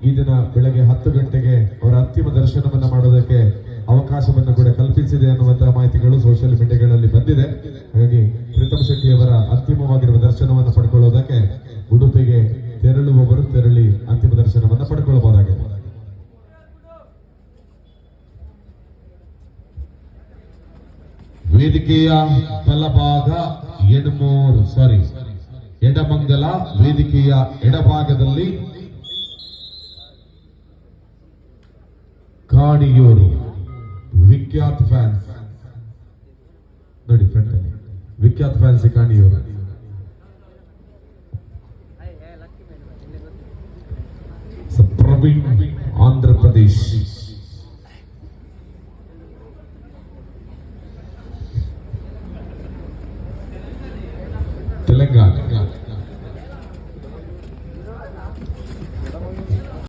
ಈ ದಿನ ಬೆಳಗ್ಗೆ 10 ಗಂಟೆಗೆ ಅವರ ಅಂತಿಮ ದರ್ಶನವನ್ನ ಮಾಡೋದಕ್ಕೆ ಅವಕಾಶವನ್ನು ಕೂಡ ಕಲ್ಪಿಸಿದೆ ಅನ್ನುವಂತಹ ಮಾಹಿತಿಗಳು ಸೋಷಿಯಲ್ ಮೀಡಿಯಾಗಳಲ್ಲಿ ಬಂದಿದೆ. ಹಾಗಾಗಿ ಪ್ರೀತಮ್ ಶೆಟ್ಟಿ ಅವರ ಅಂತಿಮವಾಗಿರುವ ದರ್ಶನವನ್ನು ಪಡ್ಕೊಳ್ಳೋದಕ್ಕೆ ಉಡುಪಿಗೆ ತೆರಳುವವರು ತೆರಳಿ ಅಂತಿಮ ದರ್ಶನವನ್ನು ಪಡ್ಕೊಳ್ಳಬಹುದಾಗಿದೆ. ವೇದಿಕೆಯ ಬಲಭಾಗ ಎಡಮಂಗಲ ವೇದಿಕೆಯ ಎಡಭಾಗದಲ್ಲಿ ಕಾಣಿಯೂರು ವಿಖ್ಯಾತ ಫ್ಯಾನ್ಸ್ ನೋಡಿ, ಫ್ರೆಂಡ್ ಅಲ್ಲಿ ವಿಖ್ಯಾತ ಫ್ಯಾನ್ಸ್ ಕಾಣಿಯೂರು. ಪ್ರವೀಣ್ ಆಂಧ್ರ ಪ್ರದೇಶ್